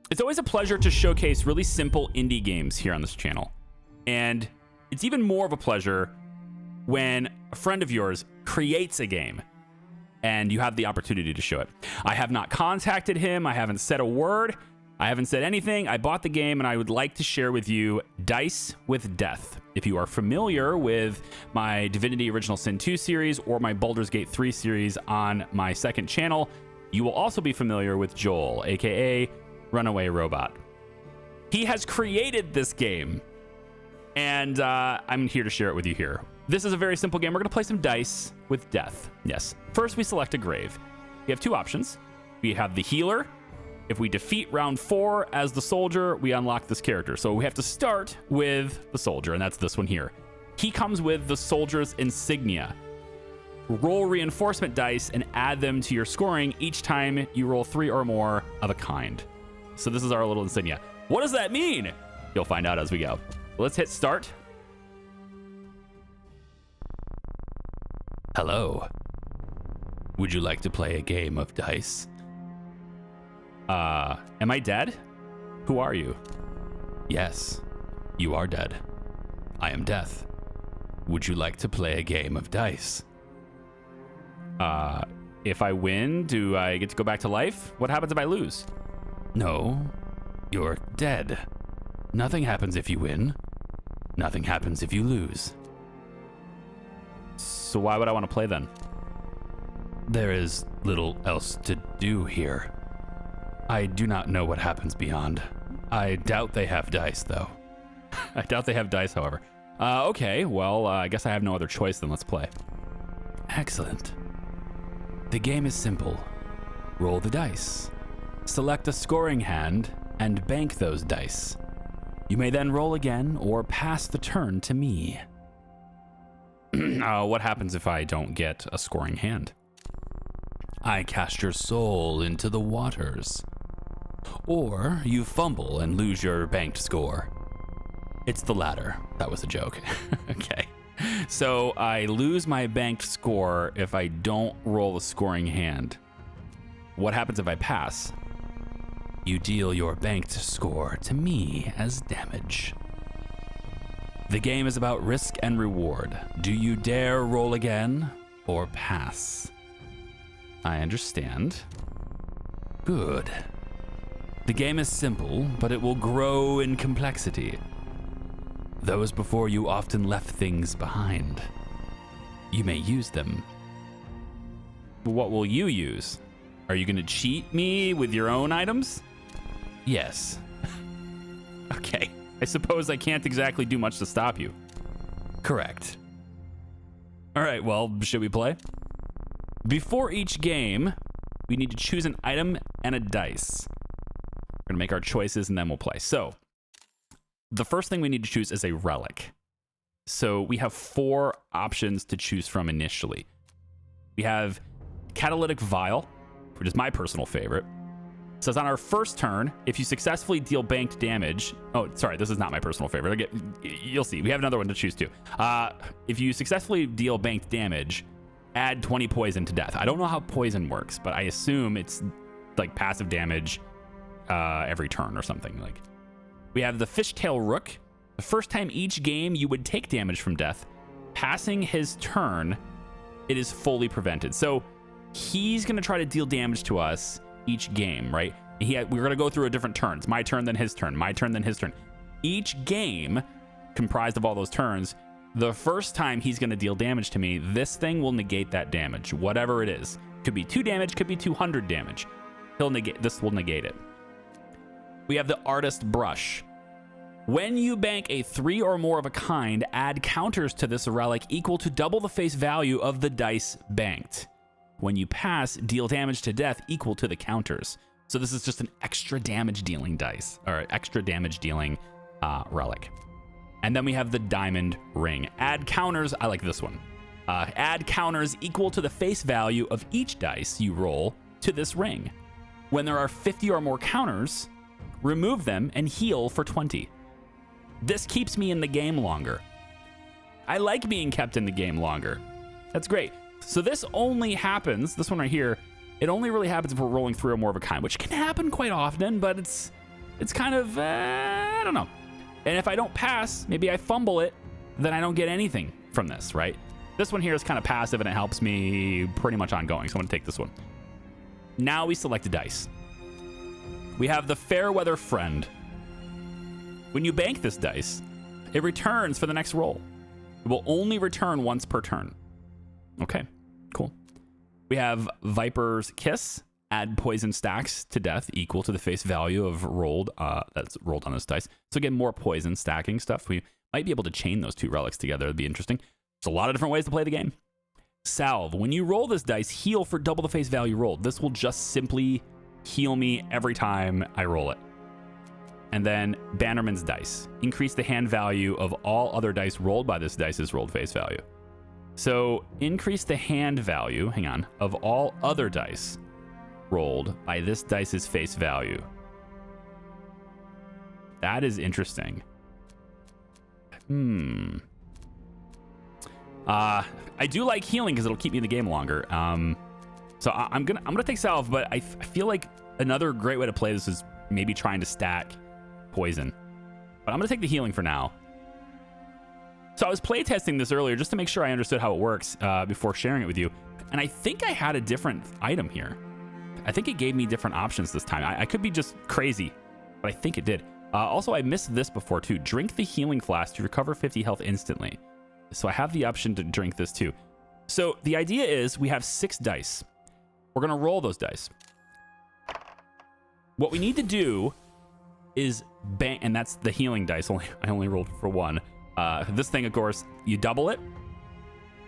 It's always a pleasure to showcase really simple indie games here on this channel. And it's even more of a pleasure when a friend of yours creates a game and you have the opportunity to show it. I have not contacted him. I haven't said a word. I haven't said anything. I bought the game and I would like to share with you Dice with Death. If you are familiar with my Divinity Original Sin 2 series or my Baldur's Gate 3 series on my second channel, you will also be familiar with Joel, aka Runaway Robot. He has created this game, and I'm here to share it with you here. This is a very simple game. We're going to play some Dice with Death. Yes. First, we select a grave. We have two options. We have the healer. If we defeat round 4 as the soldier, we unlock this character. So we have to start with the soldier, and that's this one here. He comes with the soldier's insignia. Roll reinforcement dice and add them to your scoring each time you roll 3 or more of a kind. So this is our little insignia. What does that mean? You'll find out as we go. Let's hit start. Hello. Would you like to play a game of dice? Am I dead? Who are you? Yes, you are dead. I am Death. Would you like to play a game of dice? If I win, do I get to go back to life? What happens if I lose? No, you're dead. Nothing happens if you win. Nothing happens if you lose. So why would I want to play then? There is little else to do here. I do not know what happens beyond. I doubt they have dice, though. I doubt they have dice, however. Okay, well, I guess I have no other choice than let's play. Excellent. The game is simple. Roll the dice. Select a scoring hand and bank those dice. You may then roll again or pass the turn to me. What happens if I don't get a scoring hand? I cast your soul into the waters. Or you fumble and lose your banked score. It's the latter. That was a joke. Okay. So I lose my banked score if I don't roll a scoring hand. What happens if I pass? You deal your banked score to me as damage. The game is about risk and reward. Do you dare roll again or pass? I understand. Good. The game is simple, but it will grow in complexity. Those before you often left things behind. You may use them. What will you use? Are you going to cheat me with your own items? Yes. Okay. I suppose I can't exactly do much to stop you. Correct. All right, well, should we play? Before each game, we need to choose an item and a dice. We're gonna make our choices and then we'll play. So, the first thing we need to choose is a relic. So we have 4 options to choose from initially. We have Catalytic Vial, which is my personal favorite. It says on our first turn, if you successfully deal banked damage... Oh, sorry, this is not my personal favorite. You'll see. We have another one to choose to. If you successfully deal banked damage, add 20 poison to death. I don't know how poison works, but I assume it's like passive damage every turn or something. Like, we have the Fishtail Rook. The first time each game you would take damage from death, passing his turn, it is fully prevented. So he's going to try to deal damage to us each game, right? We're going to go through a different turns. My turn, then his turn. My turn, then his turn. Each game, comprised of all those turns, the first time he's going to deal damage to me, this thing will negate that damage, whatever it is. Could be 2 damage, could be 200 damage. This will negate it. We have the Artist Brush. When you bank a 3 or more of a kind, add counters to this relic equal to double the face value of the dice banked. When you pass, deal damage to death equal to the counters. So this is just an extra damage dealing dice, or extra damage dealing relic. And then we have the Diamond Ring. Add counters, I like this one. Add counters equal to the face value of each dice you roll to this ring. When there are 50 or more counters, remove them and heal for 20. This keeps me in the game longer. I like being kept in the game longer. That's great. So this only happens, this one right here, it only really happens if we're rolling 3 or more of a kind, which can happen quite often, but it's it's kind of, I don't know. And if I don't pass, maybe I fumble it, then I don't get anything from this, right? This one here is kind of passive and it helps me pretty much ongoing. So I'm going to take this one. Now we select a dice. We have the Fairweather Friend. When you bank this dice, it returns for the next roll. It will only return once per turn. Okay, cool. We have Viper's Kiss. Add poison stacks to death equal to the face value of rolled that's rolled on this dice. So again, more poison stacking stuff. We might be able to chain those two relics together. It'd be interesting. There's a lot of different ways to play the game. Salve. When you roll this dice, heal for double the face value rolled. This will just simply heal me every time I roll it. And then Bannerman's Dice. Increase the hand value of all other dice rolled by this dice's rolled face value. So increase the hand value, hang on, of all other dice rolled by this dice's face value. That is interesting. I do like healing because it'll keep me in the game longer. So I'm gonna take Salve, but I feel like another great way to play this is maybe trying to stack poison. But I'm gonna take the healing for now. So I was playtesting this earlier just to make sure I understood how it works before sharing it with you. And I think I had a different item here. I think it gave me different options this time. I could be just crazy, but I think it did. Also, I missed this before too. Drink the healing flask to recover 50 health instantly. So I have the option to drink this too. So the idea is we have 6 dice. We're going to roll those dice. What we need to do is bank, and that's the healing dice. I only rolled for 1. This thing, of course, you double it.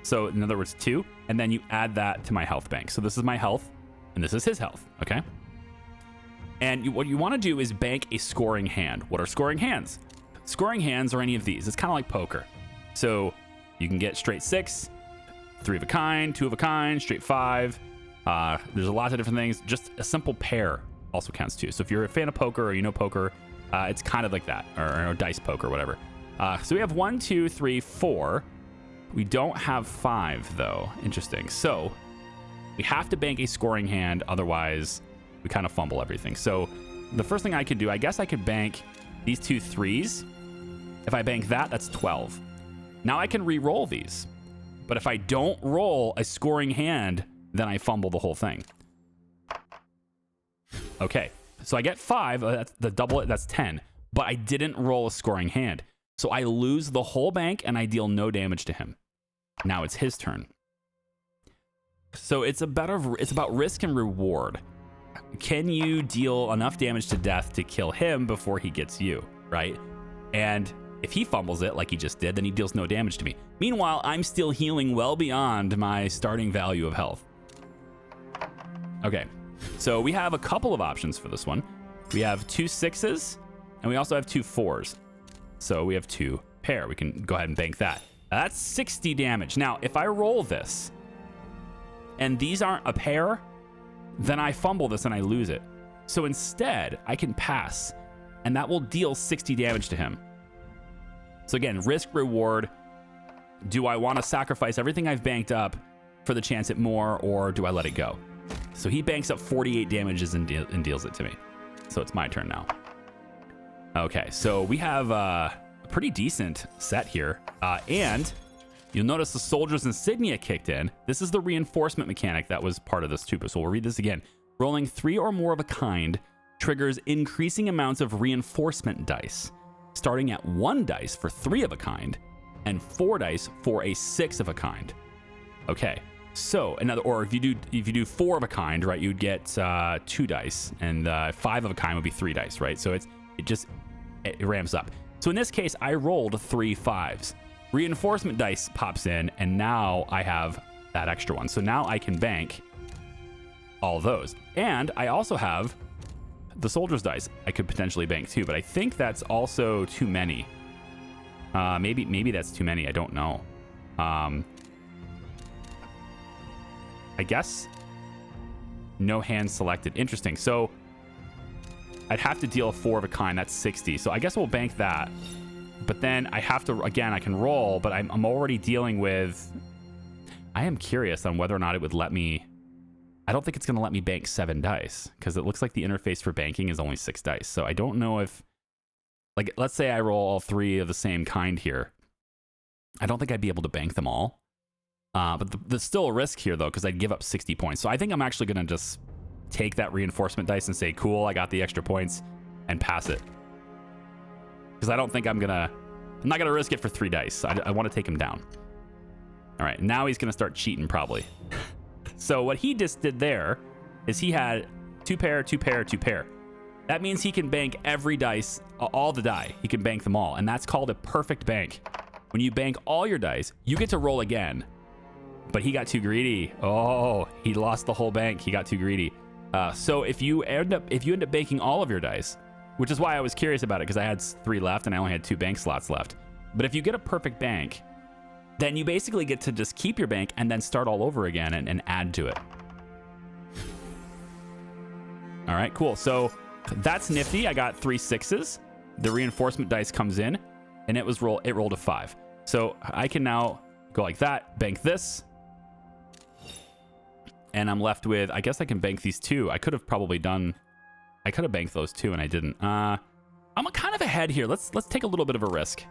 So in other words, 2, and then you add that to my health bank. So this is my health, and this is his health, okay? And what you want to do is bank a scoring hand. What are scoring hands? Scoring hands are any of these. It's kind of like poker. So you can get straight 6, 3 of a kind, 2 of a kind, straight 5. There's a lot of different things. Just a simple pair also counts too. So if you're a fan of poker or you know poker, it's kind of like that, or dice poker, whatever. So we have 1, 2, 3, 4. We don't have 5 though. Interesting. So we have to bank a scoring hand, otherwise we kind of fumble everything. So the first thing I could do, I guess I could bank these 2 3s. If I bank that, that's 12. Now I can re-roll these. But if I don't roll a scoring hand, then I fumble the whole thing. Okay, so I get 5, that's the double it, that's 10. But I didn't roll a scoring hand. So I lose the whole bank and I deal no damage to him. Now it's his turn. So it's about risk and reward. Can you deal enough damage to death to kill him before he gets you, right? And if he fumbles it like he just did, then he deals no damage to me. Meanwhile, I'm still healing well beyond my starting value of health. Okay, so we have a couple of options for this one. We have 2 6s, and we also have 2 4s. So we have 2 pair. We can go ahead and bank that. That's 60 damage. Now, if I roll this, and these aren't a pair, then I fumble this and I lose it. So instead, I can pass, and that will deal 60 damage to him. So again, risk, reward. Do I want to sacrifice everything I've banked up for the chance at more, or do I let it go? So he banks up 48 damages and deals it to me. So it's my turn now. Okay, so we have a pretty decent set here. And you'll notice the soldier's insignia kicked in. This is the reinforcement mechanic that was part of this too. So we'll read this again. Rolling 3 or more of a kind triggers increasing amounts of reinforcement dice, starting at 1 dice for 3 of a kind and 4 dice for a 6 of a kind. Okay, so or if you do 4 of a kind, right, you'd get 2 dice, and 5 of a kind would be 3 dice, right? So it ramps up. So in this case, I rolled 3 5s. Reinforcement dice pops in, and now I have that extra one. So now I can bank all those. And I also have the soldier's dice I could potentially bank too, but I think that's also too many. Maybe that's too many. I don't know. I guess no hand selected. Interesting. So I'd have to deal 4 of a kind. That's 60. So I guess we'll bank that. But then I have to, again, I can roll, but I'm already dealing with... I am curious on whether or not it would let me I don't think it's going to let me bank 7 dice because it looks like the interface for banking is only 6 dice. So I don't know if, like, let's say I roll all 3 of the same kind here. I don't think I'd be able to bank them all. But there's still a risk here, though, because I'd give up 60 points. So I think I'm actually going to just take that reinforcement dice and say, cool, I got the extra points, and pass it. Because I don't think I'm not going to risk it for 3 dice. I want to take him down. All right, now he's going to start cheating, probably. So what he just did there is he had 2 pair, 2 pair, 2 pair. That means he can bank every dice, all the die. He can bank them all, and that's called a perfect bank. When you bank all your dice, you get to roll again. But he got too greedy. Oh, he lost the whole bank. He got too greedy. So if you end up banking all of your dice, which is why I was curious about it, because I had 3 left and I only had 2 bank slots left. But if you get a perfect bank, then you basically get to just keep your bank and then start all over again and add to it. All right, cool. So that's nifty. I got 3 6s. The reinforcement dice comes in, and it rolled a 5. So I can now go like that, bank this, and I'm left with, I guess I can bank these 2. I could have banked those 2, and I didn't. I'm kind of ahead here. Let's take a little bit of a risk.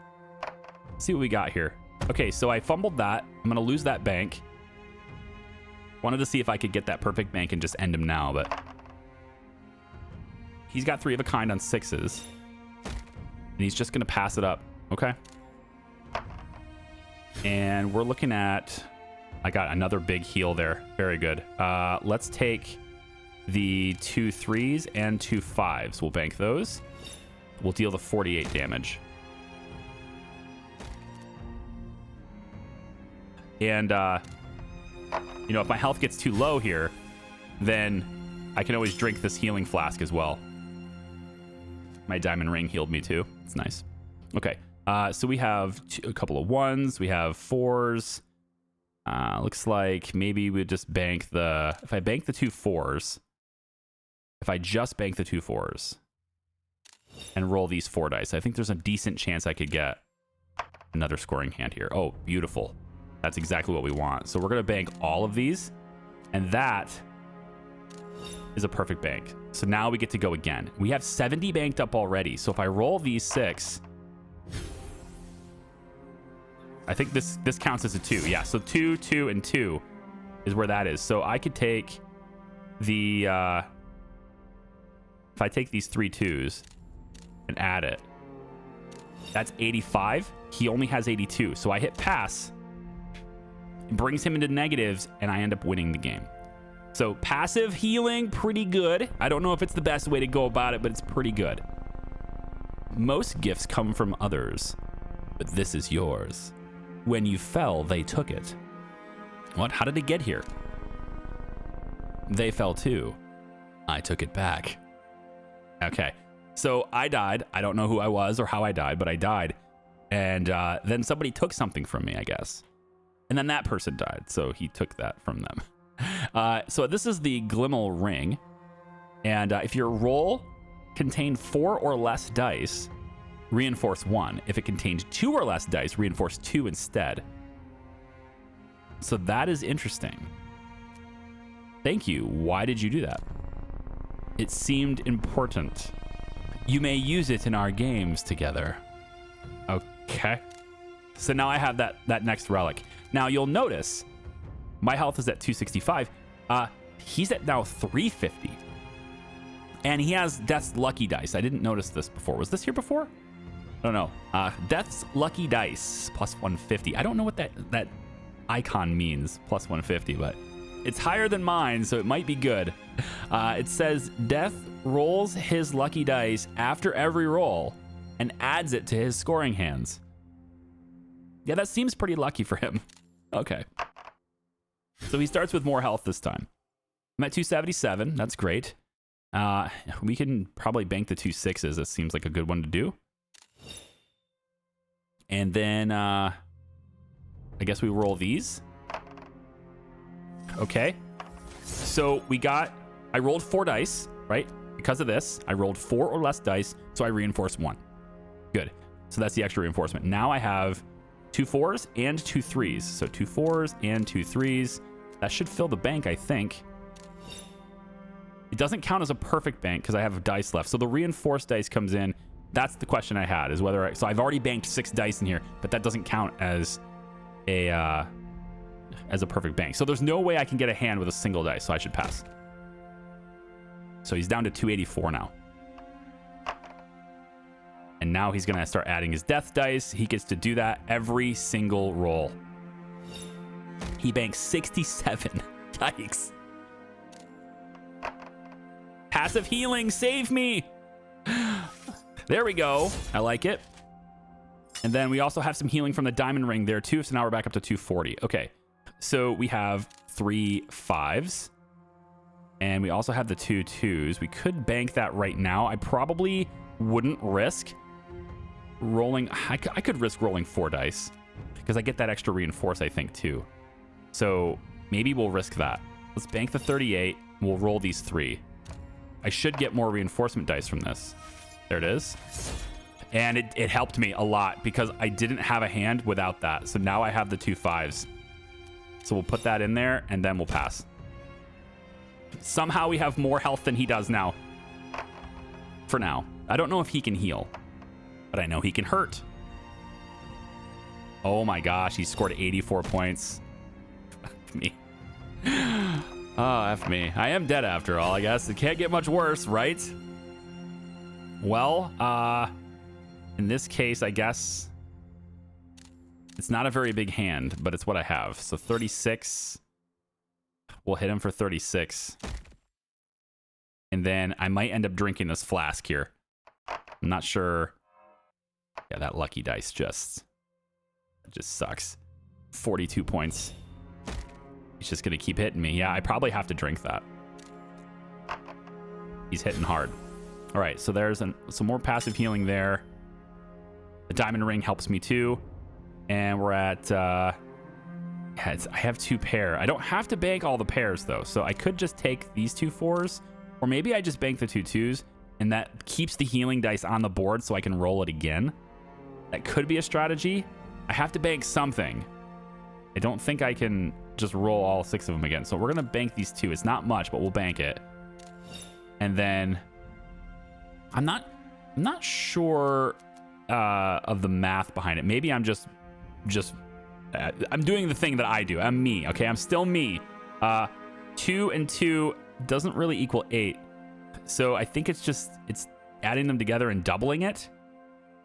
See what we got here. Okay, so I fumbled that. I'm gonna lose that bank. Wanted to see if I could get that perfect bank and just end him now, but he's got 3 of a kind on 6s, and he's just gonna pass it up. Okay. And we're looking at, I got another big heal there. Very good. Let's take the 2 3s and 2 5s. We'll bank those. We'll deal the 48 damage. And, you know, if my health gets too low here, then I can always drink this healing flask as well. My diamond ring healed me too. It's nice. Okay. So we have a couple of 1s. We have 4s. Looks like maybe we just bank if I bank the 2 4s, if I just bank the 2 4s and roll these 4 dice, I think there's a decent chance I could get another scoring hand here. Oh, beautiful. That's exactly what we want. So we're going to bank all of these, and that is a perfect bank. So now we get to go again. We have 70 banked up already. So if I roll these 6, I think this counts as a 2. Yeah, so 2, 2, and 2 is where that is. So I could take the, if I take these 3 2s and add it, that's 85. He only has 82. So I hit pass. It brings him into negatives, and I end up winning the game. So passive healing, pretty good. I don't know if it's the best way to go about it, but it's pretty good. Most gifts come from others, but this is yours. When you fell, they took it. What? How did it get here? They fell too. I took it back. Okay. So I died. I don't know who I was or how I died, but I died. And then somebody took something from me, I guess. And then that person died, so he took that from them. So this is the Glimmel ring. And if your roll contained 4 or less dice, reinforce 1. If it contained 2 or less dice, reinforce 2 instead. So that is interesting. Thank you. Why did you do that? It seemed important. You may use it in our games together. Okay. So now I have that next relic. Now you'll notice my health is at 265. He's at now 350. And he has Death's Lucky Dice. I didn't notice this before. Was this here before? I don't know. Death's Lucky Dice plus 150. I don't know what that icon means, plus 150, but it's higher than mine, so it might be good. It says Death rolls his lucky dice after every roll and adds it to his scoring hands. Yeah, that seems pretty lucky for him. Okay. So he starts with more health this time. I'm at 277. That's great. We can probably bank the 2 6s. That seems like a good one to do. And then I guess we roll these. Okay. So I rolled 4 dice, right? Because of this, I rolled 4 or less dice, so I reinforced 1. Good. So that's the extra reinforcement. Now I have 2 4s and 2 3s. So 2 4s and 2 3s. That should fill the bank, I think. It doesn't count as a perfect bank because I have dice left. So the reinforced dice comes in. That's the question I had, is whether so I've already banked 6 dice in here, but that doesn't count as a perfect bank. So there's no way I can get a hand with a single dice, so I should pass. So he's down to 284 now. And now he's going to start adding his death dice. He gets to do that every single roll. He banks 67. Yikes. Passive healing, save me. There we go. I like it. And then we also have some healing from the diamond ring there too. So now we're back up to 240. Okay. So we have 3 5s. And we also have the 2 2s. We could bank that right now. I probably wouldn't risk rolling. I could risk rolling 4 dice because I get that extra reinforce, I think, too. So maybe we'll risk that. Let's bank the 38. We'll roll these 3. I should get more reinforcement dice from this. There it is. And it helped me a lot because I didn't have a hand without that. So now I have the 2 5s. So we'll put that in there and then we'll pass. Somehow we have more health than he does now. For now. I don't know if he can heal, but I know he can hurt. Oh my gosh, he scored 84 points. F me. Oh, F me. I am dead after all, I guess. It can't get much worse, right? Well, in this case, I guess it's not a very big hand, but it's what I have. So 36. We'll hit him for 36. And then I might end up drinking this flask here. I'm not sure. Yeah, that lucky dice just sucks. 42 points. He's just going to keep hitting me. Yeah, I probably have to drink that. He's hitting hard. All right, so there's some more passive healing there. The diamond ring helps me too. And we're at... I have 2 pair. I don't have to bank all the pairs, though. So I could just take these 2 4s. Or maybe I just bank the 2 2s. And that keeps the healing dice on the board so I can roll it again. That could be a strategy. I have to bank something. I don't think I can just roll all 6 of them again. So we're going to bank these 2. It's not much, but we'll bank it. And then... I'm not sure of the math behind it. Maybe I'm just I'm doing the thing that I do. I'm me, okay? I'm still me. 2 and 2 doesn't really equal 8. So I think it's adding them together and doubling it.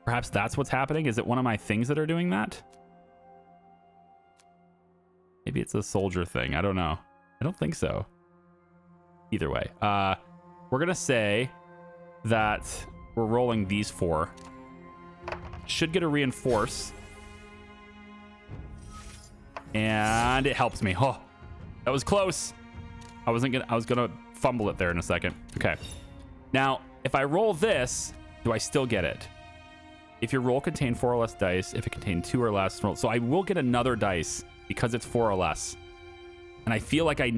Perhaps that's what's happening. Is it one of my things that are doing that? Maybe it's a soldier thing. I don't know. I don't think so. Either way. We're going to say that we're rolling these 4. Should get a reinforce. And it helps me. Oh, that was close. I was gonna fumble it there in a second. Okay. Now, if I roll this, do I still get it? If your roll contained 4 or less dice, if it contained 2 or less roll. So I will get another dice because it's 4 or less. And I feel like I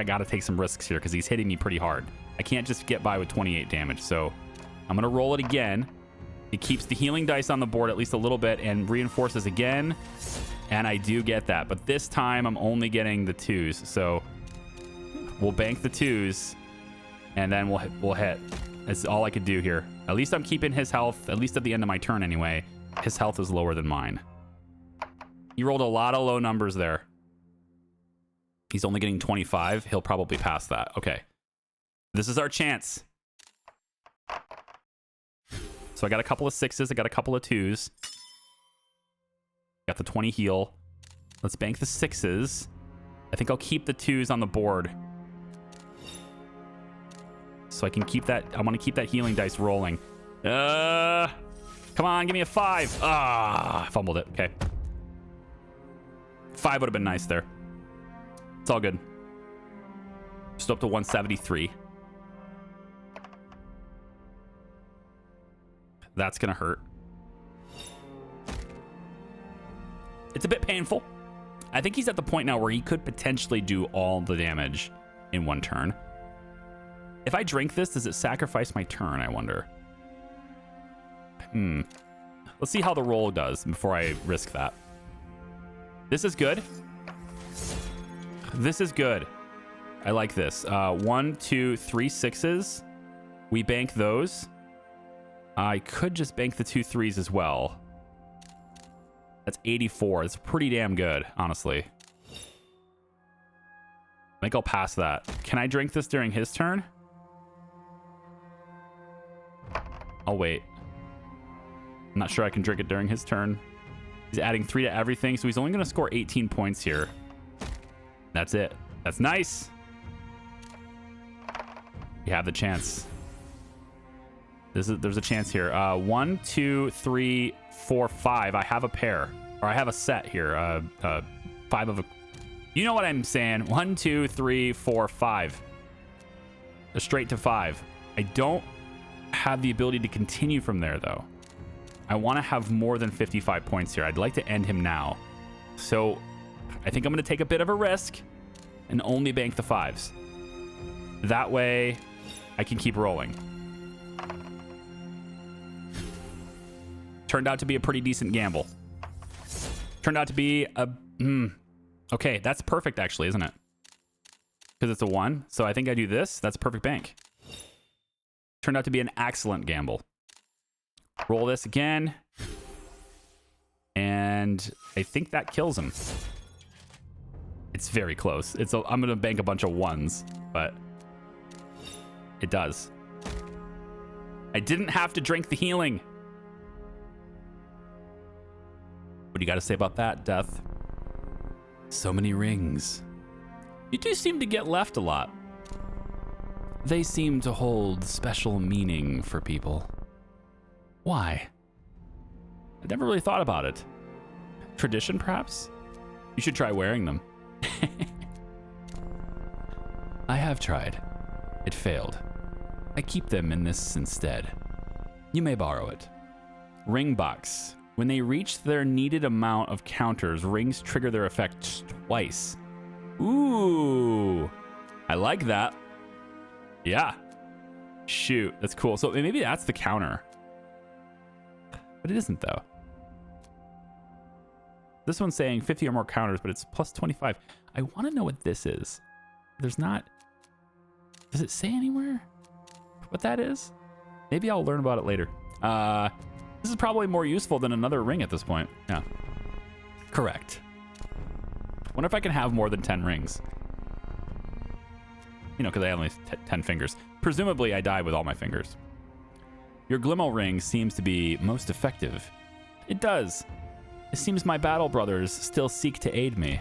gotta take some risks here because he's hitting me pretty hard. I can't just get by with 28 damage. So I'm gonna roll it again. It keeps the healing dice on the board at least a little bit and reinforces again. And I do get that. But this time I'm only getting the 2s. So we'll bank the 2s and then we'll hit. That's all I could do here. At least I'm keeping his health, at least at the end of my turn anyway. His health is lower than mine. He rolled a lot of low numbers there. He's only getting 25. He'll probably pass that. Okay. This is our chance. So I got a couple of 6s. I got a couple of 2s. Got the 20 heal. Let's bank the 6s. I think I'll keep the 2s on the board. So I can keep that. I want to keep that healing dice rolling. Come on, give me a 5. I fumbled it. Okay. 5 would have been nice there. It's all good. Still up to 173. That's going to hurt. It's a bit painful. I think he's at the point now where he could potentially do all the damage in one turn. If I drink this, does it sacrifice my turn, I wonder? Let's see how the roll does before I risk that. This is good. This is good. I like this. 1, 2, 3 6s. We bank those. I could just bank the 2 3s as well. That's 84. It's pretty damn good, honestly. I think I'll pass that. Can I drink this during his turn? I'll wait. I'm not sure I can drink it during his turn. He's adding 3 to everything, so he's only going to score 18 points here. That's it. That's nice. You have the chance. There's a chance here. 1, 2, 3, 4, 5. I have a pair, or I have a set here. 5 of a. You know what I'm saying? 1, 2, 3, 4, 5. A straight to 5. I don't have the ability to continue from there though. I want to have more than 55 points here. I'd like to end him now. So I think I'm going to take a bit of a risk and only bank the 5s. That way I can keep rolling. Turned out to be a pretty decent gamble. Turned out to be a... Okay, that's perfect actually, isn't it? Because it's a 1. So I think I do this. That's perfect bank. Turned out to be an excellent gamble. Roll this again. And I think that kills him. It's very close. I'm going to bank a bunch of 1s, but it does. I didn't have to drink the healing. What do you got to say about that, Death? So many rings. You do seem to get left a lot. They seem to hold special meaning for people. Why? I never really thought about it. Tradition, perhaps? You should try wearing them. I have tried. It failed. I keep them in this instead. You may borrow it. Ring box. When they reach their needed amount of counters, rings trigger their effect twice. Ooh, I like that. Yeah. Shoot, that's cool. So maybe that's the counter. But it isn't though. This one's saying 50 or more counters, but it's plus 25. I want to know what this is. There's not... Does it say anywhere what that is? Maybe I'll learn about it later. This is probably more useful than another ring at this point. Yeah. Correct. Wonder if I can have more than 10 rings. You know, because I have only 10 fingers. Presumably, I die with all my fingers. Your Glimmo ring seems to be most effective. It does. It seems my battle brothers still seek to aid me.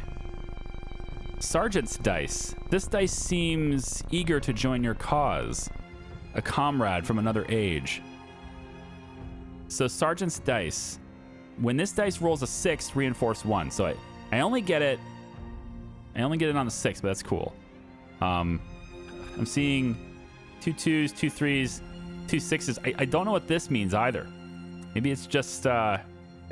Sergeant's dice. This dice seems eager to join your cause. A comrade from another age. So Sergeant's dice. When this dice rolls a 6, reinforce 1. So I only get it. I only get it on the 6, but that's cool. I'm seeing 2 2s, 2 3s, 2 6s. I don't know what this means either. Maybe it's just. I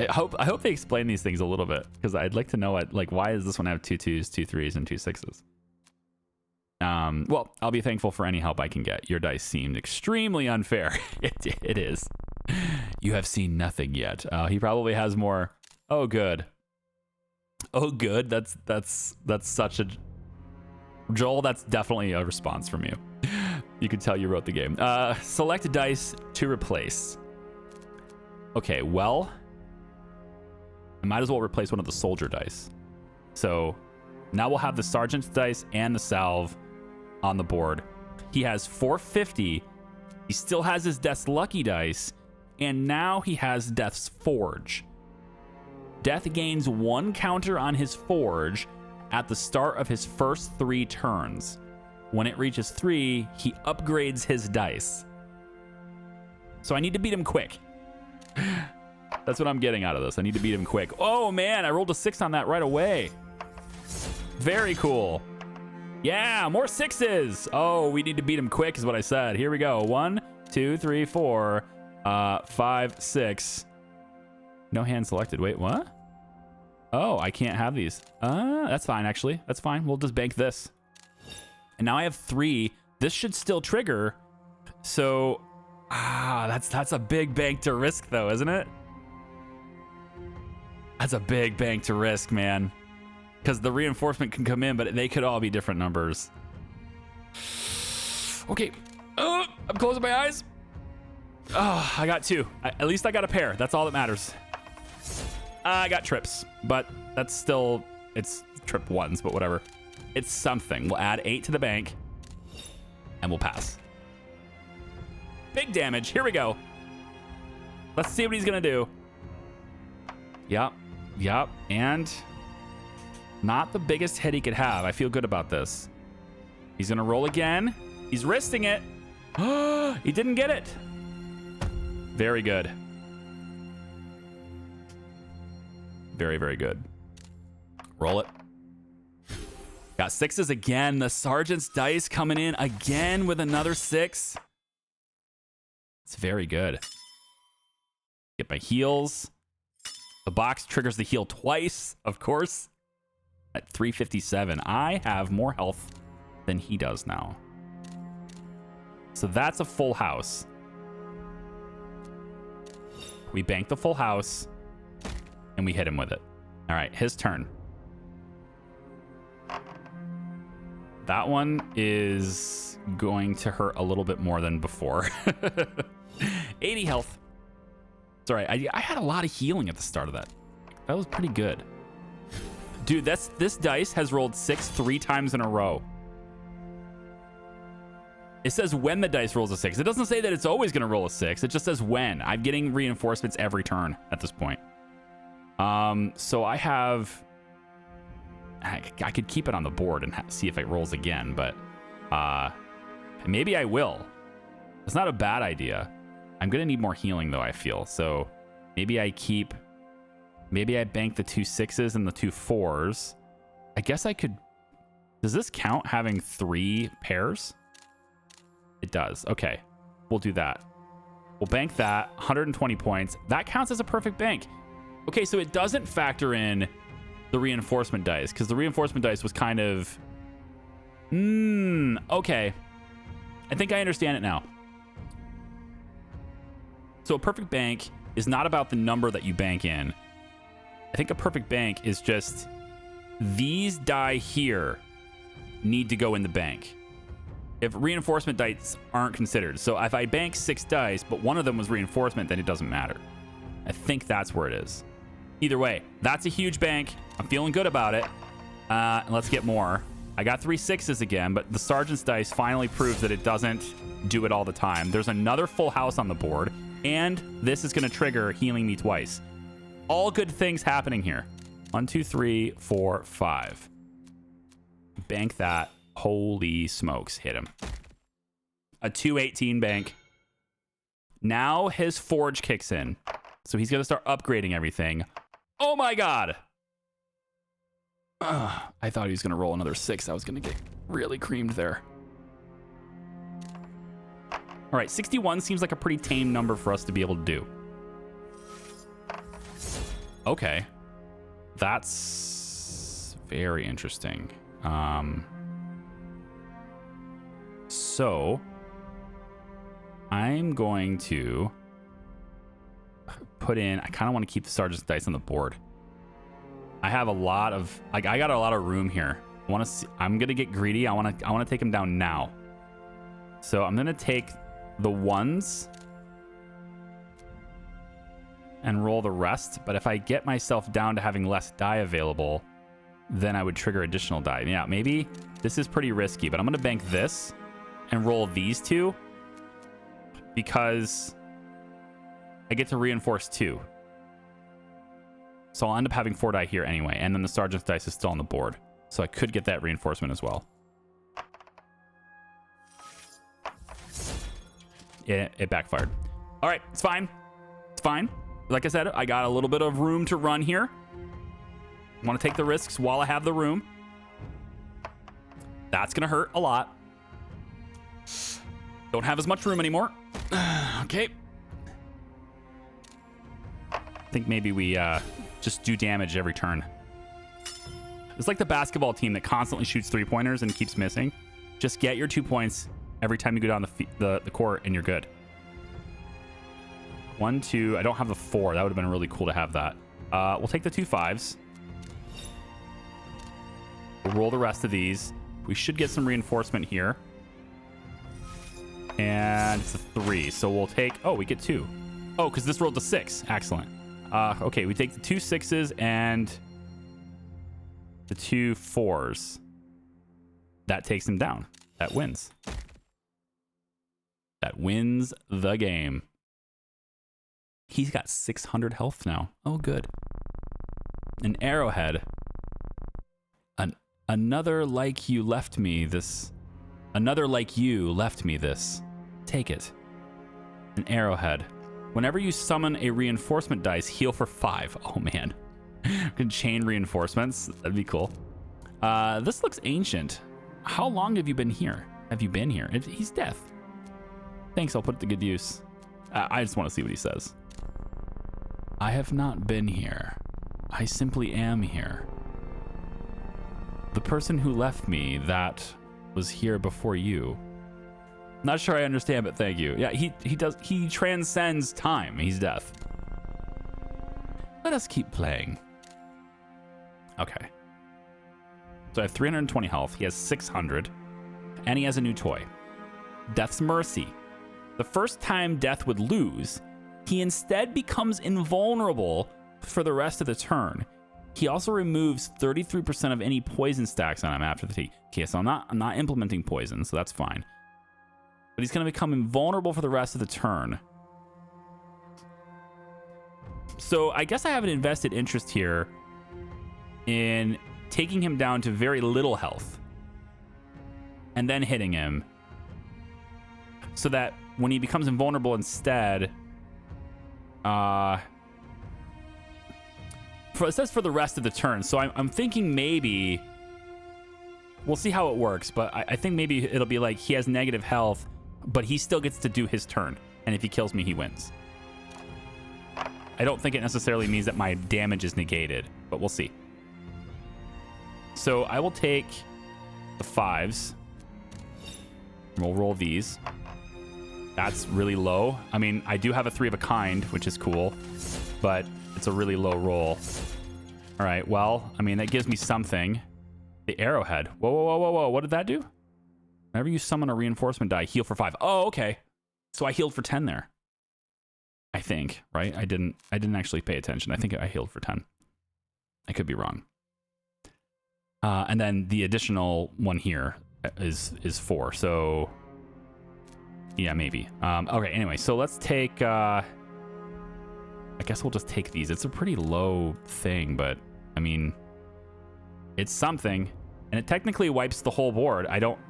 hope they explain these things a little bit, because I'd like to know what, like, why does this one have 2 2s, 2 3s, and 2 6s? Well, I'll be thankful for any help I can get. Your dice seemed extremely unfair. It is. You have seen nothing yet. He probably has more. Oh, good. Oh, good. That's such a... Joel, that's definitely a response from you. You could tell you wrote the game. Select a dice to replace. Okay, well... I might as well replace one of the soldier dice. So now we'll have the sergeant's dice and the salve on the board. He has 450. He still has his Death's Lucky dice. And now he has Death's Forge. Death gains 1 counter on his Forge at the start of his first 3 turns. When it reaches 3, he upgrades his dice. So I need to beat him quick. That's what I'm getting out of this. I need to beat him quick. Oh, man, I rolled a 6 on that right away. Very cool. Yeah, more 6s. Oh, we need to beat him quick is what I said. Here we go. 1, 2, 3, 4, 5, 6. No hand selected. Wait, what? Oh, I can't have these. That's fine, actually. That's fine. We'll just bank this. And now I have 3. This should still trigger. So, that's a big bank to risk, though, isn't it? That's a big bank to risk, man. Because the reinforcement can come in, but they could all be different numbers. Okay. I'm closing my eyes. Oh, I got 2. At least I got a pair. That's all that matters. I got trips, but that's still, it's trip 1s, but whatever. It's something. We'll add 8 to the bank and we'll pass. Big damage. Here we go. Let's see what he's going to do. Yep. Yep. And not the biggest hit he could have. I feel good about this. He's going to roll again. He's risking it. He didn't get it. Very good. Very, very good. Roll it. Got 6s again. The sergeant's dice coming in again with another 6. It's very good. Get my heals. The box triggers the heal twice, of course. At 357. I have more health than he does now. So that's a full house. We bank the full house and we hit him with it. All right, his turn. That one is going to hurt a little bit more than before. 80 health. It's all right. I had a lot of healing at the start of that. That was pretty good. Dude, this dice has rolled 6 3 times in a row. It says when the dice rolls a 6. It doesn't say that it's always going to roll a 6. It just says when. I'm getting reinforcements every turn at this point. So I have... I could keep it on the board and see if it rolls again, but maybe I will. It's not a bad idea. I'm going to need more healing, though, I feel. So maybe I keep... Maybe I bank the 2 6s and the 2 4s. I guess I could... Does this count having 3 pairs? It does. Okay. We'll do that. We'll bank that. 120 points. That counts as a perfect bank. Okay, so it doesn't factor in the reinforcement dice, because the reinforcement dice was kind of... Okay. I think I understand it now. So a perfect bank is not about the number that you bank in. I think a perfect bank is just these die here need to go in the bank. If reinforcement dice aren't considered. So if I bank 6 dice, but one of them was reinforcement, then it doesn't matter. I think that's where it is. Either way, that's a huge bank. I'm feeling good about it. Let's get more. I got 3 6s again, but the sergeant's dice finally proves that it doesn't do it all the time. There's another full house on the board, and this is going to trigger healing me twice. All good things happening here. 1, 2, 3, 4, 5. Bank that. Holy smokes, hit him. A 218 bank. Now his forge kicks in. So he's going to start upgrading everything. Oh my god. I thought he was going to roll another 6. I was going to get really creamed there. All right, 61 seems like a pretty tame number for us to be able to do. Okay. That's very interesting. So I'm going to put in, I kind of want to keep the sergeant's dice on the board. I have a lot of, like, I got a lot of room here. I want to see, I'm going to get greedy. I want to take him down now. So I'm going to take the 1s and roll the rest. But if I get myself down to having less die available, then I would trigger additional die. Yeah, maybe this is pretty risky, but I'm going to bank this and roll these 2 because I get to reinforce 2. So I'll end up having 4 die here anyway, and then the sergeant's dice is still on the board. So I could get that reinforcement as well. It backfired. All right, it's fine. It's fine. Like I said, I got a little bit of room to run here. I want to take the risks while I have the room. That's going to hurt a lot. Don't have as much room anymore. Okay. I think maybe we just do damage every turn. It's like the basketball team that constantly shoots 3-pointers and keeps missing. Just get your 2 points every time you go down the court and you're good. 1, 2. I don't have the 4. That would have been really cool to have that. We'll take the 2 5s. We'll roll the rest of these. We should get some reinforcement here. And it's a 3. So we'll take... Oh, we get 2. Oh, because this rolled a 6. Excellent. Okay, we take the 2 6s and the 2 4s. That takes him down. That wins. That wins the game. He's got 600 health now. Oh, good. An arrowhead. Another like you left me this. Another like you left me this. Take it. An arrowhead. Whenever you summon a reinforcement dice, heal for 5. Oh, man. Can chain reinforcements. That'd be cool. This looks ancient. How long have you been here? Have you been here? He's deaf. Thanks, I'll put it to good use. I just want to see what he says. I have not been here. I simply am here. The person who left me that was here before you. Not sure I understand, but thank you. Yeah, he transcends time. He's deaf. Let us keep playing. Okay. So I have 320 health. He has 600. And he has a new toy. Death's Mercy. The first time Death would lose, he instead becomes invulnerable for the rest of the turn. He also removes 33% of any poison stacks on him after the T. Okay, so I'm not implementing poison, so that's fine. But he's going to become invulnerable for the rest of the turn. So I guess I have an invested interest here in taking him down to very little health and then hitting him so that when he becomes invulnerable instead, it says for the rest of the turn. So I'm thinking maybe we'll see how it works, but I think maybe it'll be like he has negative health, but he still gets to do his turn. And if he kills me, he wins. I don't think it necessarily means that my damage is negated, but we'll see. So I will take the 5s. We'll roll these. That's really low. I mean, I do have a 3 of a kind, which is cool, but it's a really low roll. All right, well, I mean, that gives me something. The arrowhead. Whoa, whoa, whoa, whoa, whoa. What did that do? Whenever you summon a reinforcement die, heal for 5. Oh, okay. So I healed for 10 there. I think, right? I didn't actually pay attention. I think I healed for 10. I could be wrong. And then the additional one here is 4. So yeah, maybe. Okay, anyway, so let's take I guess we'll just take these. It's a pretty low thing, but I mean, it's something, and it technically wipes the whole board.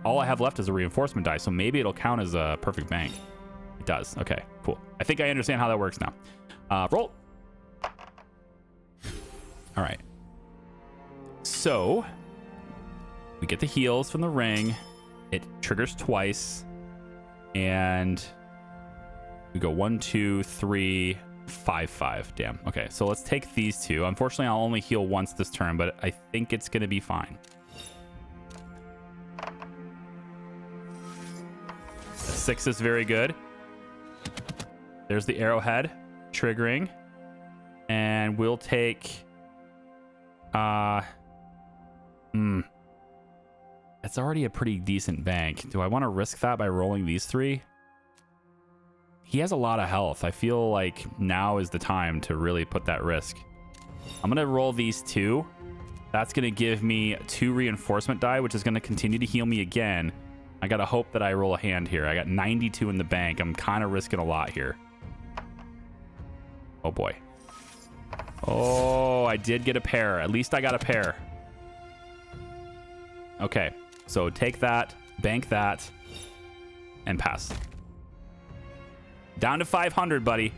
All I have left is a reinforcement die, so maybe it'll count as a perfect bank. It does. Okay, cool. I think I understand how that works now. Roll. All right. So we get the heals from the ring. It triggers twice. And we go 1, 2, 3, 5, 5. Damn. Okay, so let's take these 2. Unfortunately, I'll only heal once this turn, but I think it's going to be fine. 6 is very good. There's the arrowhead triggering. And we'll take... It's already a pretty decent bank. Do I want to risk that by rolling these 3? He has a lot of health. I feel like now is the time to really put that risk. I'm going to roll these 2. That's going to give me 2 reinforcement die, which is going to continue to heal me again. I got to hope that I roll a hand here. I got 92 in the bank. I'm kind of risking a lot here. Oh, boy. Oh, I did get a pair. At least I got a pair. Okay. So take that, bank that, and pass. Down to 500, buddy.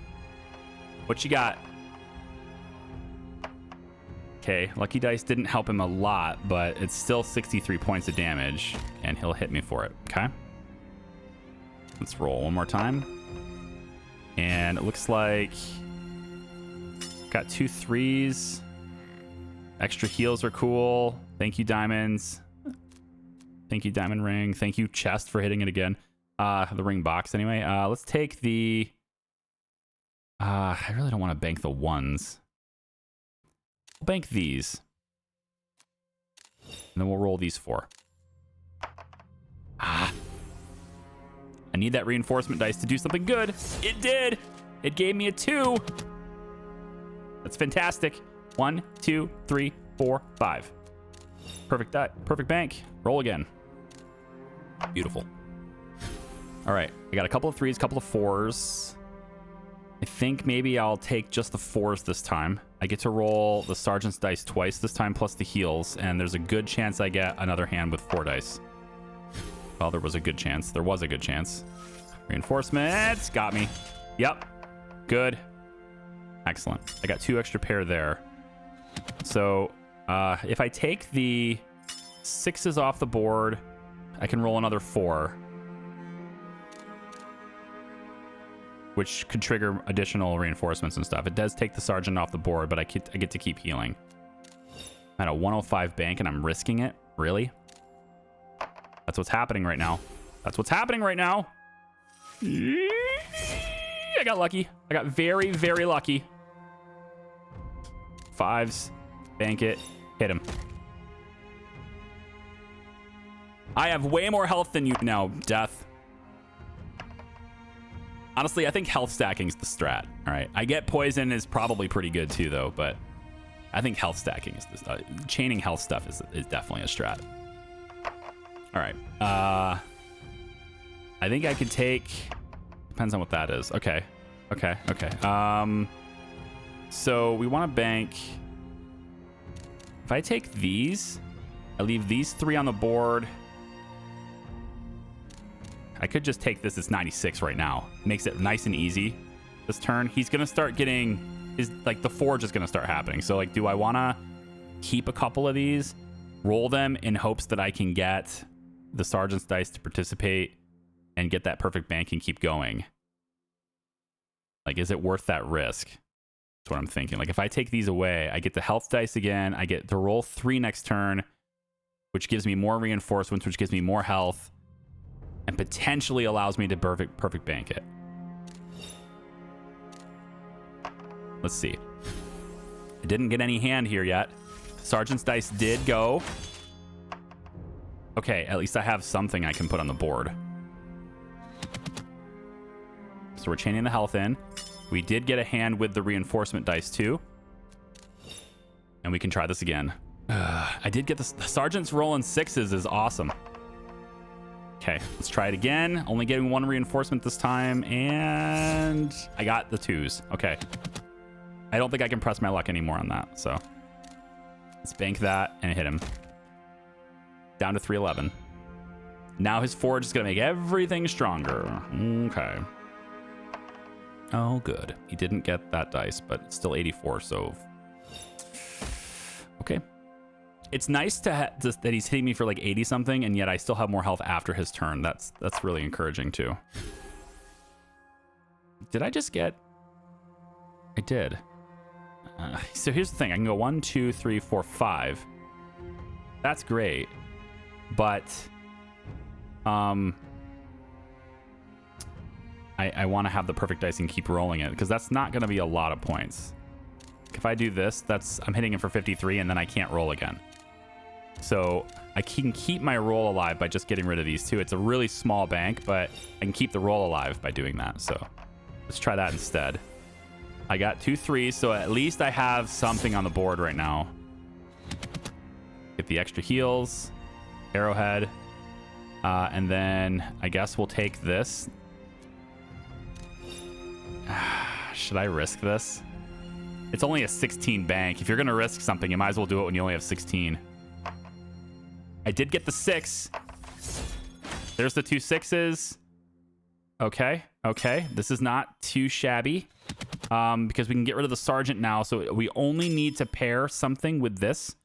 What you got? Okay, Lucky Dice didn't help him a lot, but it's still 63 points of damage, and he'll hit me for it, okay? Let's roll one more time. And it looks like... got 2 3s. Extra heals are cool. Thank you, diamonds. Thank you, diamond ring. Thank you, chest, for hitting it again. The ring box, anyway. Let's take the... I really don't want to bank the 1s. We'll bank these. And then we'll roll these 4. I need that reinforcement dice to do something good. It did. It gave me a 2. That's fantastic. 1, 2, 3, 4, 5. Perfect bank. Roll again. Beautiful. All right. I got a couple of 3s, couple of 4s. I think maybe I'll take just the 4s this time. I get to roll the sergeant's dice twice this time, plus the heals, and there's a good chance I get another hand with 4 dice. Well, there was a good chance. There was a good chance. Reinforcements got me. Yep. Good. Excellent. I got 2 extra pair there. So if I take the 6s off the board, I can roll another 4, which could trigger additional reinforcements and stuff. It does take the sergeant off the board, but I get to keep healing. I'm at a 105 bank and I'm risking it. Really? That's what's happening right now. That's what's happening right now. I got lucky. I got very, very lucky. 5s. Bank it. Hit him. I have way more health than you now, Death. Honestly, I think health stacking is the strat. All right. I get poison is probably pretty good too, though, but I think health stacking is this. Chaining health stuff is definitely a strat. All right. I think I could take... Depends on what that is. Okay. Okay. So we want to bank... If I take these, I leave these 3 on the board. I could just take this. It's 96 right now. Makes it nice and easy this turn. He's going to start getting... the forge is going to start happening. So, do I want to keep a couple of these, roll them in hopes that I can get the sergeant's dice to participate and get that perfect bank and keep going? Is it worth that risk? That's what I'm thinking. If I take these away, I get the health dice again. I get to roll 3 next turn, which gives me more reinforcements, which gives me more health, and potentially allows me to perfect bank it. Let's see. I didn't get any hand here yet. Sergeant's dice did go. Okay, at least I have something I can put on the board. So we're chaining the health in. We did get a hand with the reinforcement dice too. And we can try this again. I did get the sergeant's rolling 6s is awesome. Okay, let's try it again. Only getting 1 reinforcement this time. And I got the 2s. Okay. I don't think I can press my luck anymore on that. So let's bank that and hit him. Down to 311. Now his forge is going to make everything stronger. Okay. Oh, good. He didn't get that dice, but it's still 84, so... Okay. It's nice that he's hitting me for 80-something, and yet I still have more health after his turn. That's really encouraging, too. Did I just get... I did. So here's the thing. I can go 1, 2, 3, 4, 5. That's great. But... I want to have the perfect dice and keep rolling it, because that's not going to be a lot of points. If I do this, I'm hitting him for 53, and then I can't roll again. So I can keep my roll alive by just getting rid of these 2. It's a really small bank, but I can keep the roll alive by doing that. So let's try that instead. I got 2 3s, so at least I have something on the board right now. Get the extra heals, arrowhead, and then I guess we'll take this. Should I risk this? It's only a 16 bank. If you're going to risk something, you might as well do it when you only have 16. I did get the 6. There's the 2 6s. Okay. This is not too shabby, because we can get rid of the sergeant now. So we only need to pair something with this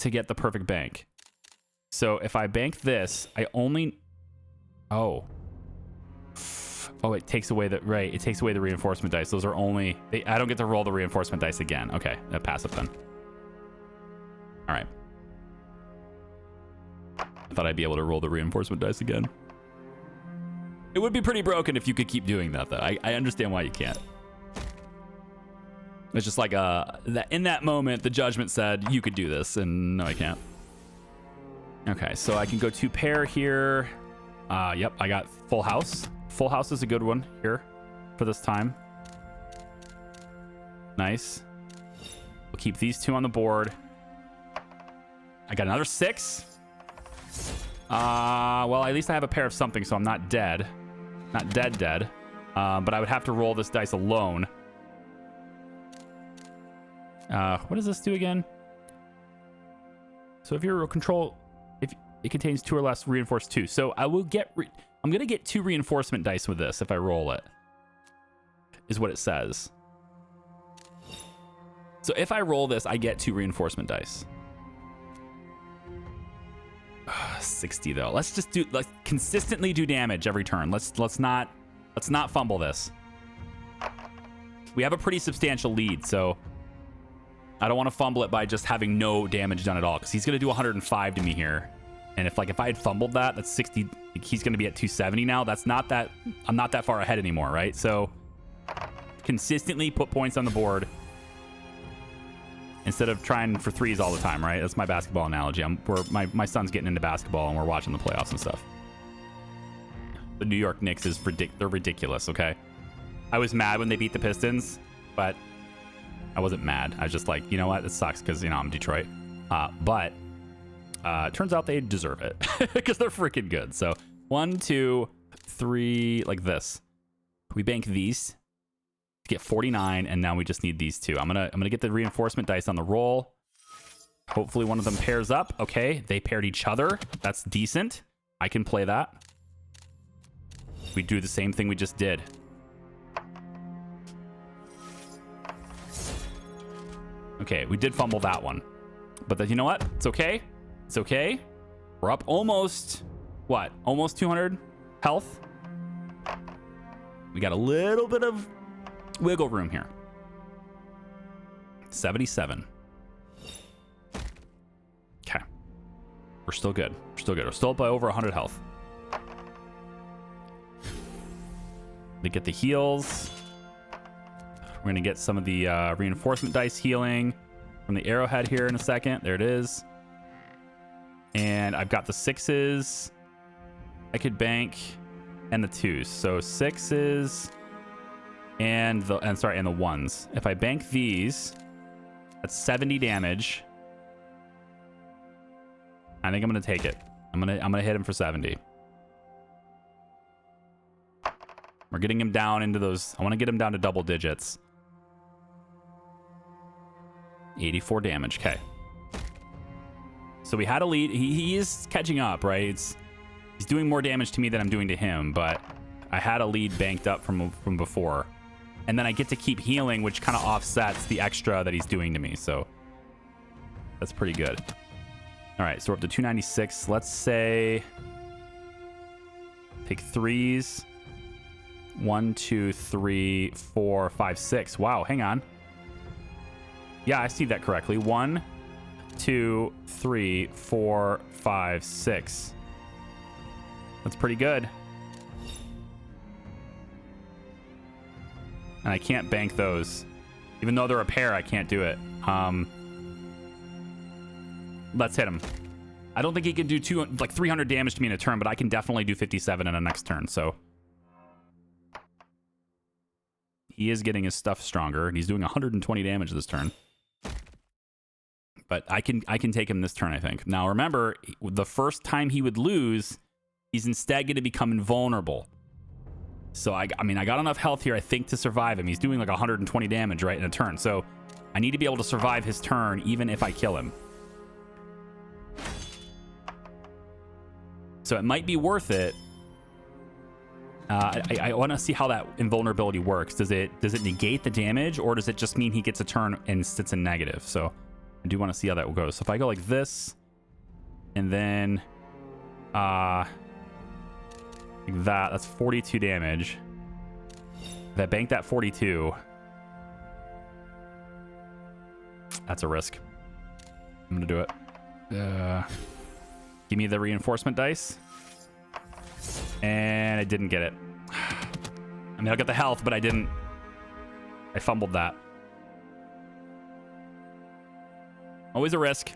to get the perfect bank. So if I bank this, I only... Oh, it takes away the... Right, it takes away the reinforcement dice. Those are only... I don't get to roll the reinforcement dice again. Okay, pass it then. All right. I thought I'd be able to roll the reinforcement dice again. It would be pretty broken if you could keep doing that, though. I understand why you can't. It's just like in that moment, the judgment said you could do this, and no, I can't. Okay, so I can go 2 pair here. Yep, I got full house. Full house is a good one here for this time. Nice. We'll keep these 2 on the board. I got another 6. Well, at least I have a pair of something, so I'm not dead. Not dead. But I would have to roll this dice alone. What does this do again? So if you're control, if it contains 2 or less, reinforce 2. So I will get, I'm going to get 2 reinforcement dice with this if I roll it, is what it says. So if I roll this, I get 2 reinforcement dice. 60 though. Let's just do, let's consistently do damage every turn. Let's not fumble this. We have a pretty substantial lead, so I don't want to fumble it by just having no damage done at all, because he's going to do 105 to me here. And if I had fumbled that, that's 60. He's going to be at 270 now. That's not that, I'm not that far ahead anymore, right? So consistently put points on the board instead of trying for 3s all the time, right? That's my basketball analogy. My son's getting into basketball and we're watching the playoffs and stuff. The New York Knicks is they're ridiculous, okay? I was mad when they beat the Pistons, but I wasn't mad. I was just like, you know what? It sucks because, you know, I'm Detroit. But turns out they deserve it because they're freaking good. So 1, 2, 3, like this. We bank these to get 49, and now we just need these 2. I'm gonna get the reinforcement dice on the roll. Hopefully one of them pairs up. Okay, they paired each other. That's decent. I can play that. We do the same thing we just did. Okay, we did fumble that one. But you know what? It's okay. It's okay. We're up almost, what? Almost 200 health. We got a little bit of wiggle room here. 77. Okay. We're still good. We're still good. We're still up by over 100 health. They get the heals. We're going to get some of the reinforcement dice healing from the arrowhead here in a second. There it is. And I've got the 6s. I could bank and the 2s. So 6s and the 1s. If I bank these, that's 70 damage. I think I'm going to take it. I'm going to hit him for 70. We're getting him down into those. I want to get him down to double digits. 84 damage. Okay. So we had a lead. He is catching up, right? He's doing more damage to me than I'm doing to him, but I had a lead banked up from before. And then I get to keep healing, which kind of offsets the extra that he's doing to me. So that's pretty good. All right, so we're up to 296. Let's say take 3s. 1, 2, 3, 4, 5, 6. Wow, hang on. Yeah, I see that correctly. 1, 2, 3, 4, 5, 6. That's pretty good. And I can't bank those. Even though they're a pair, I can't do it. Let's hit him. I don't think he can do 300 damage to me in a turn, but I can definitely do 57 in a next turn, so. He is getting his stuff stronger, and he's doing 120 damage this turn. But I can take him this turn, I think. Now, remember, the first time he would lose, he's instead going to become invulnerable. So, I mean, I got enough health here, I think, to survive him. He's doing like 120 damage, right, in a turn. So, I need to be able to survive his turn, even if I kill him. So, it might be worth it. I want to see how that invulnerability works. Does it negate the damage, or does it just mean he gets a turn and sits in negative? So I do want to see how that goes. So if I go like this, and then like that's 42 damage. If I bank that 42, that's a risk. I'm gonna do it. Give me the reinforcement dice. And I didn't get it. I mean, I'll get the health, but I didn't. I fumbled that. Always a risk.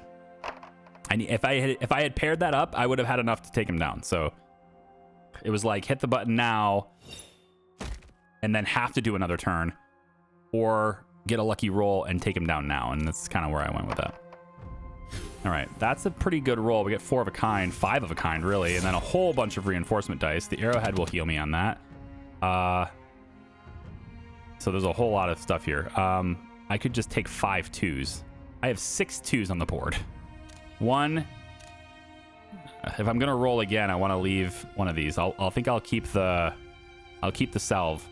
If I had paired that up, I would have had enough to take him down. So it was like, hit the button now, and then have to do another turn, or get a lucky roll and take him down now. And that's kind of where I went with that. All right, that's a pretty good roll. We get 4 of a kind, 5 of a kind, really, and then a whole bunch of reinforcement dice. The arrowhead will heal me on that. So there's a whole lot of stuff here. I could just take 5 2s. I have 6 2s on the board. 1. If I'm gonna roll again, I want to leave one of these. I'll keep the salve.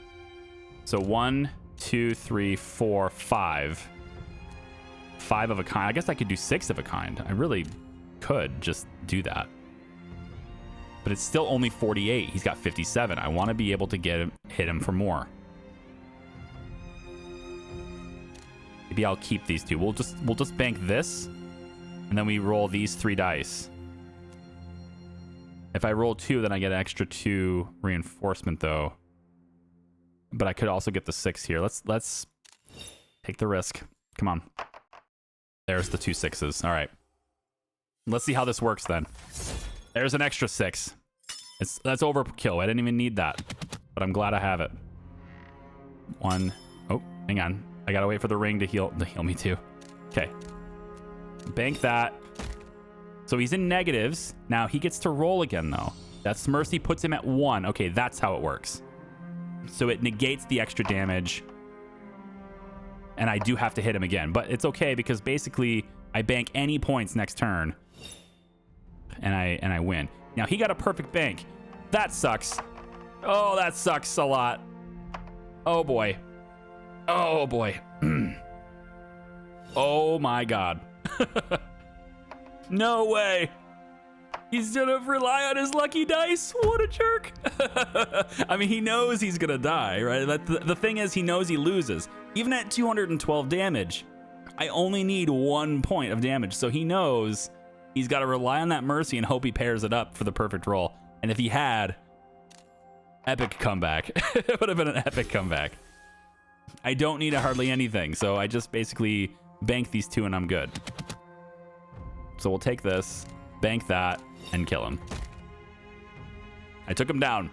So 1, 2, 3, 4, 5. 5 of a kind. I guess I could do 6 of a kind. I really could just do that. But it's still only 48. He's got 57. I want to be able to hit him for more. Maybe I'll keep these 2. We'll just bank this, and then we roll these 3 dice. If I roll 2, then I get an extra 2 reinforcement though. But I could also get the 6 here. Let's take the risk. Come on. There's the 2 6s. All right. Let's see how this works then. There's an extra 6. That's overkill. I didn't even need that, but I'm glad I have it. 1. Oh, hang on. I gotta wait for the ring to heal me too. Okay. Bank that. So he's in negatives. Now he gets to roll again though. That's mercy puts him at 1. Okay, that's how it works. So it negates the extra damage. And I do have to hit him again, but it's okay because basically I bank any points next turn, and I win. Now he got a perfect bank. That sucks. Oh, that sucks a lot. Oh boy. Oh boy. Oh my God. No way. He's gonna rely on his lucky dice. What a jerk. I mean, he knows he's gonna die, right? The thing is, he knows he loses. Even at 212 damage, I only need 1 point of damage. So he knows he's got to rely on that mercy and hope he pairs it up for the perfect roll. And if he had, epic comeback. It would have been an epic comeback. I don't need hardly anything. So I just basically bank these 2 and I'm good. So we'll take this, bank that, and kill him. I took him down.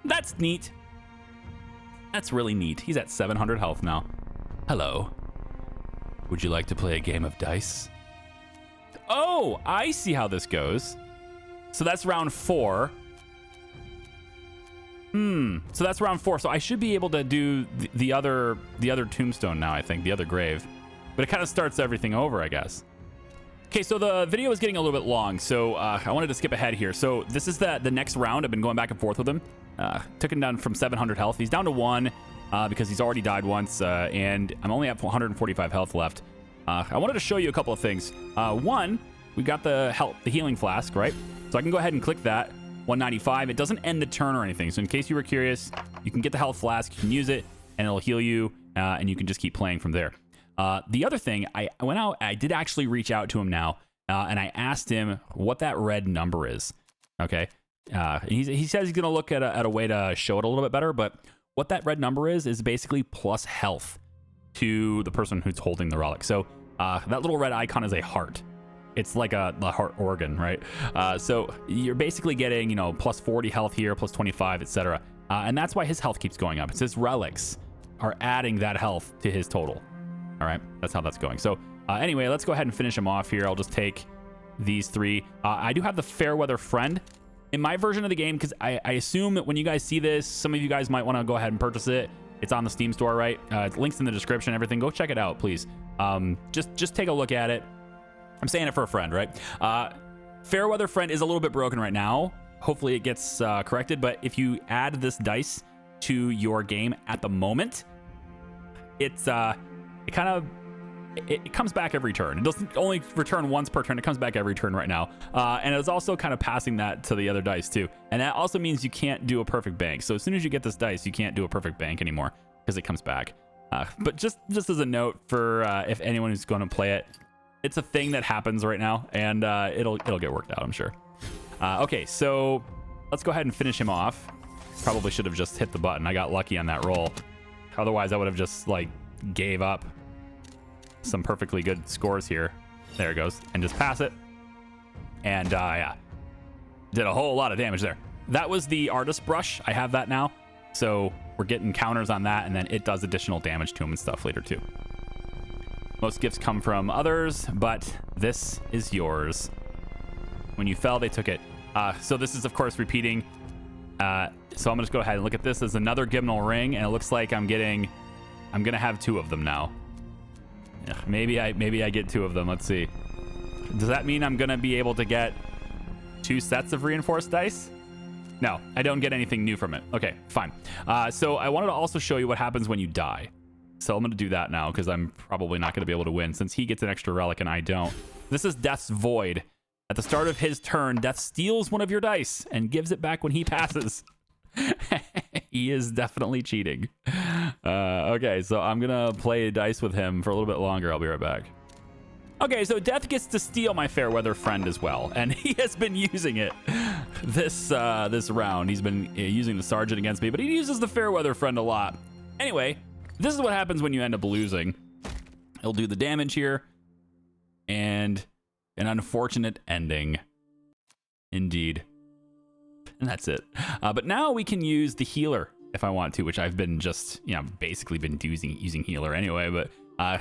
That's neat. That's really neat. He's at 700 health now. Hello. Would you like to play a game of dice? Oh, I see how this goes. So that's round 4. So that's round 4. So I should be able to do the other tombstone now, I think, the other grave. But it kind of starts everything over, I guess. Okay, so the video is getting a little bit long, so I wanted to skip ahead here. So this is the next round. I've been going back and forth with him. Took him down from 700 health. He's down to 1 because he's already died once, and I'm only at 145 health left. I wanted to show you a couple of things. 1, we got the healing flask, right? So I can go ahead and click that. 195. It doesn't end the turn or anything. So in case you were curious, you can get the health flask, you can use it, and it'll heal you, and you can just keep playing from there. The other thing, I went out, I did actually reach out to him now, and I asked him what that red number is. Okay. He says he's going to look at a way to show it a little bit better, but what that red number is basically plus health to the person who's holding the relic. So that little red icon is a heart. It's like the heart organ, right? So you're basically getting, plus 40 health here, plus 25, etc. And that's why his health keeps going up. It's his relics are adding that health to his total. All right, that's how that's going. So anyway, let's go ahead and finish him off here. I'll just take these 3. I do have the Fairweather Friend in my version of the game, because I assume that when you guys see this, some of you guys might want to go ahead and purchase it. It's on the Steam store, right? Links in the description, everything. Go check it out, please. Just take a look at it. I'm saying it for a friend, right? Fairweather Friend is a little bit broken right now. Hopefully it gets corrected, but if you add this dice to your game at the moment, it comes back every turn. It doesn't only return once per turn. It comes back every turn right now. And it's also kind of passing that to the other dice too. And that also means you can't do a perfect bank. So as soon as you get this dice, you can't do a perfect bank anymore because it comes back. But just as a note for if anyone who's going to play it, it's a thing that happens right now, and it'll get worked out, I'm sure. Okay, so let's go ahead and finish him off. Probably should have just hit the button. I got lucky on that roll. Otherwise, I would have just gave up some perfectly good scores here. There it goes. And just pass it. And yeah, did a whole lot of damage there. that was the artist brush. I have that now. So we're getting counters on that, and then it does additional damage to him and stuff later too. Most gifts come from others, but this is yours. When you fell, they took it. So this is, of course, repeating. So I'm gonna just go ahead and look at this. There's another Gimnal ring, and it looks like I'm gonna have 2 of them now. Yeah, maybe I get 2 of them. Let's see. Does that mean I'm gonna be able to get 2 sets of reinforced dice? No, I don't get anything new from it. Okay, fine. So I wanted to also show you what happens when you die. So I'm going to do that now because I'm probably not going to be able to win since he gets an extra relic and I don't. This is Death's Void. At the start of his turn, Death steals one of your dice and gives it back when he passes. He is definitely cheating. Okay, so I'm going to play dice with him for a little bit longer. I'll be right back. Okay, so Death gets to steal my Fairweather friend as well, and he has been using it this round. He's been using the Sergeant against me, but he uses the Fairweather friend a lot. Anyway, this is what happens when you end up losing. He'll do the damage here, and an unfortunate ending. Indeed. And that's it. But now we can use the healer if I want to, which I've been just, basically been using healer anyway, but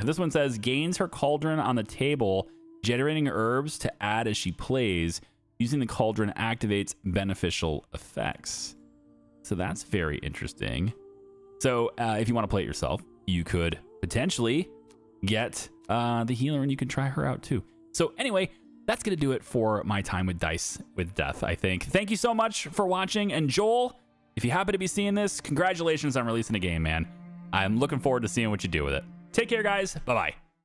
this one says, gains her cauldron on the table, generating herbs to add as she plays. Using the cauldron activates beneficial effects. So that's very interesting. So if you want to play it yourself, you could potentially get the healer and you can try her out too. So anyway, that's going to do it for my time with Dice with Death, I think. Thank you so much for watching. And Joel, if you happen to be seeing this, congratulations on releasing a game, man. I'm looking forward to seeing what you do with it. Take care, guys. Bye-bye.